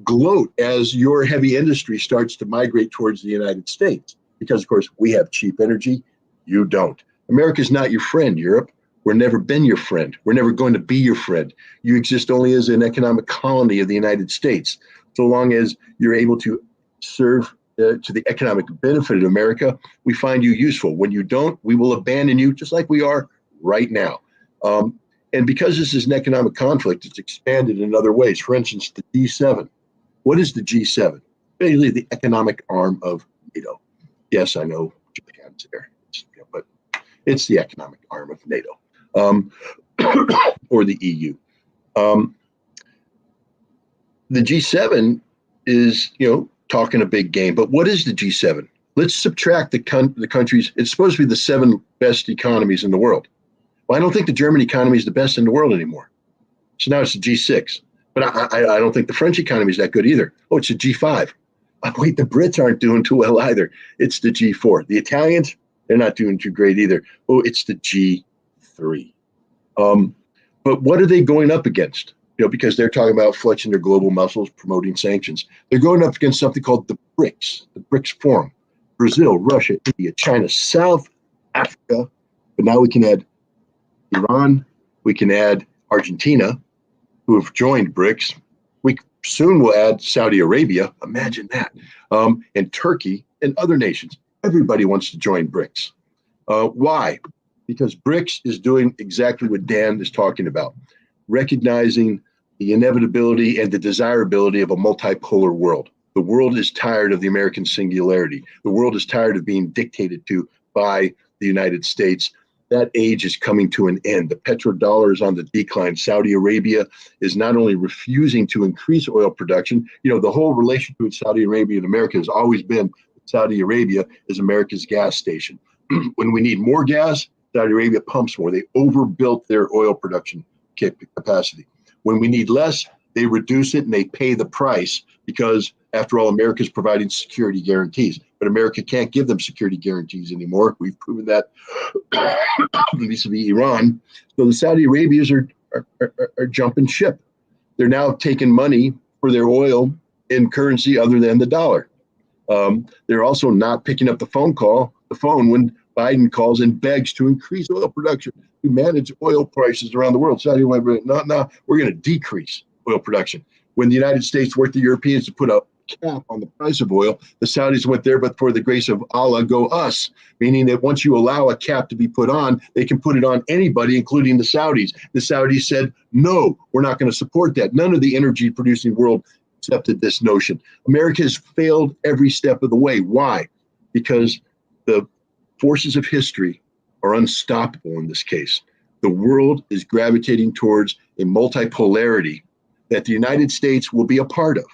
gloat as your heavy industry starts to migrate towards the United States. Because, of course, we have cheap energy. You don't. America's not your friend, Europe. We've never been your friend. We're never going to be your friend. You exist only as an economic colony of the United States. So long as you're able to serve to the economic benefit of America, we find you useful. When you don't, we will abandon you just like we are right now. And because this is an economic conflict, it's expanded in other ways. For instance, the G7. What is the G7? Basically the economic arm of NATO. Yes, I know Japan's there, but it's the economic arm of NATO, or the EU. The G7 is, talking a big game, but what is the G7? Let's subtract the countries. It's supposed to be the 7 best economies in the world. Well, I don't think the German economy is the best in the world anymore. So now it's the G6. But I don't think the French economy is that good either. Oh, it's a G5. Oh, wait, the Brits aren't doing too well either. It's the G4. The Italians, they're not doing too great either. Oh, it's the G3. But what are they going up against? Because they're talking about flexing their global muscles, promoting sanctions. They're going up against something called the BRICS Forum. Brazil, Russia, India, China, South Africa. But now we can add Iran. We can add Argentina, who have joined BRICS. We soon will add Saudi Arabia. Imagine that. And Turkey and other nations. Everybody wants to join BRICS. Why? Because BRICS is doing exactly what Dan is talking about, recognizing the inevitability and the desirability of a multipolar world. The world is tired of the American singularity. The world is tired of being dictated to by the United States. that age is coming to an end. The petrodollar is on the decline. Saudi Arabia is not only refusing to increase oil production, the whole relationship with Saudi Arabia and America has always been Saudi Arabia is America's gas station. When we need more gas, Saudi Arabia pumps more. They overbuilt their oil production capacity. When we need less, they reduce it and they pay the price because, after all, America is providing security guarantees. But America can't give them security guarantees anymore. We've proven that vis-a-vis Iran. So the Saudi Arabians are jumping ship. They're now taking money for their oil in currency other than the dollar. They're also not picking up the phone when Biden calls and begs to increase oil production to manage oil prices around the world. Saudi Arabia, no, we're going to decrease oil production. When the United States worked the Europeans to put a cap on the price of oil, the Saudis went there, but for the grace of Allah, go us, meaning that once you allow a cap to be put on, they can put it on anybody, including the Saudis. The Saudis said, no, we're not going to support that. None of the energy producing world accepted this notion. America has failed every step of the way. Why? Because the forces of history are unstoppable in this case. The world is gravitating towards a multipolarity that the United States will be a part of.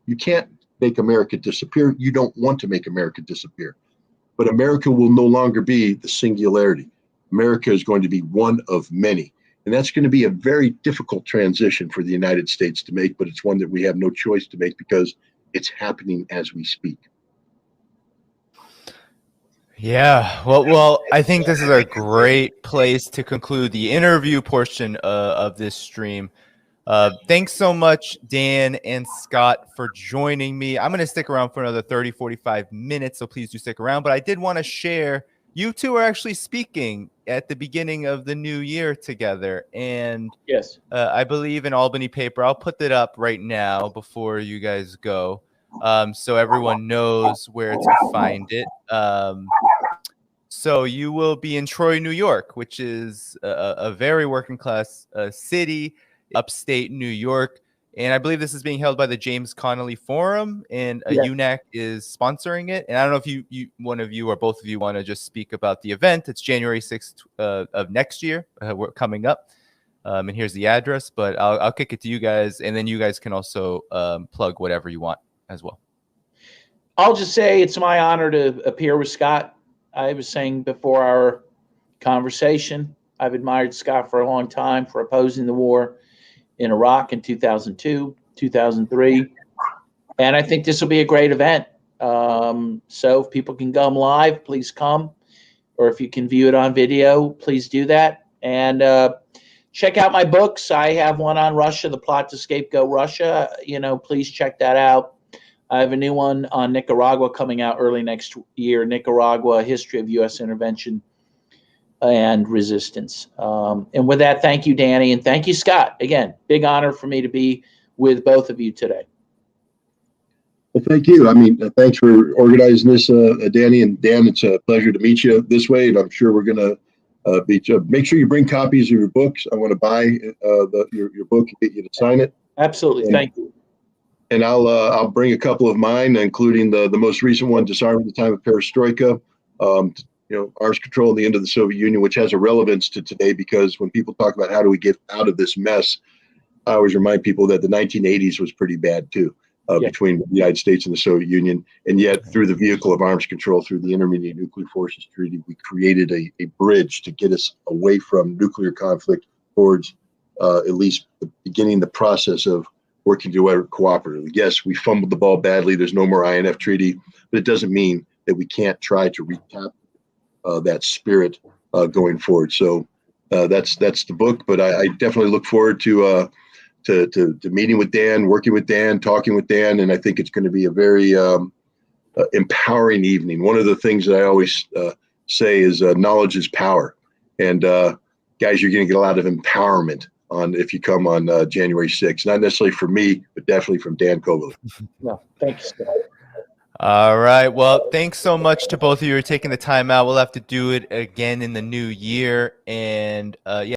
You can't make America disappear. You don't want to make America disappear. But America will no longer be the singularity. America is going to be one of many. And that's going to be a very difficult transition for the United States to make, but it's one that we have no choice to make because it's happening as we speak. Yeah, well, I think this is a great place to conclude the interview portion of this stream. Thanks so much, Dan and Scott, for joining me. I'm going to stick around for another 30, 45 minutes, so please do stick around. But I did want to share, you two are actually speaking at the beginning of the new year together. And yes, I believe in Albany paper. I'll put that up right now before you guys go, so everyone knows where to find it. So you will be in Troy, New York, which is a very working class city, upstate New York. And I believe this is being held by the James Connolly Forum, and UNAC is sponsoring it. And I don't know if one of you or both of you want to just speak about the event. It's January 6th of next year. We're coming up. And here's the address, but I'll kick it to you guys. And then you guys can also plug whatever you want as well. I'll just say it's my honor to appear with Scott. I was saying before our conversation, I've admired Scott for a long time for opposing the war in Iraq in 2002, 2003. And I think this will be a great event. So if people can come live, please come. Or if you can view it on video, please do that. And check out my books. I have one on Russia, The Plot to Scapegoat Russia. Please check that out. I have a new one on Nicaragua coming out early next year, Nicaragua, History of U.S. Intervention and Resistance. And with that, thank you, Danny, and thank you, Scott. Again, big honor for me to be with both of you today. Well, thank you. Thanks for organizing this, Danny and Dan. It's a pleasure to meet you this way, and I'm sure we're going to make sure you bring copies of your books. I want to buy your book and get you to sign it. Absolutely. Thank you. And I'll bring a couple of mine, including the most recent one, Disarming the Time of Perestroika, arms control and the end of the Soviet Union, which has a relevance to today because when people talk about how do we get out of this mess, I always remind people that the 1980s was pretty bad too, between the United States and the Soviet Union. And yet through the vehicle of arms control, through the Intermediate Nuclear Forces Treaty, we created a bridge to get us away from nuclear conflict towards at least beginning the process of working together cooperatively. Yes, we fumbled the ball badly. There's no more INF treaty, but it doesn't mean that we can't try to recap that spirit going forward. So that's the book. But I definitely look forward to meeting with Dan, working with Dan, talking with Dan, and I think it's going to be a very empowering evening. One of the things that I always say is knowledge is power, and guys, you're going to get a lot of empowerment if you come on January 6th. Not necessarily from me, but definitely from Dan Coverly. No, thanks. All right. Well, thanks so much to both of you for taking the time out. We'll have to do it again in the new year. And yeah.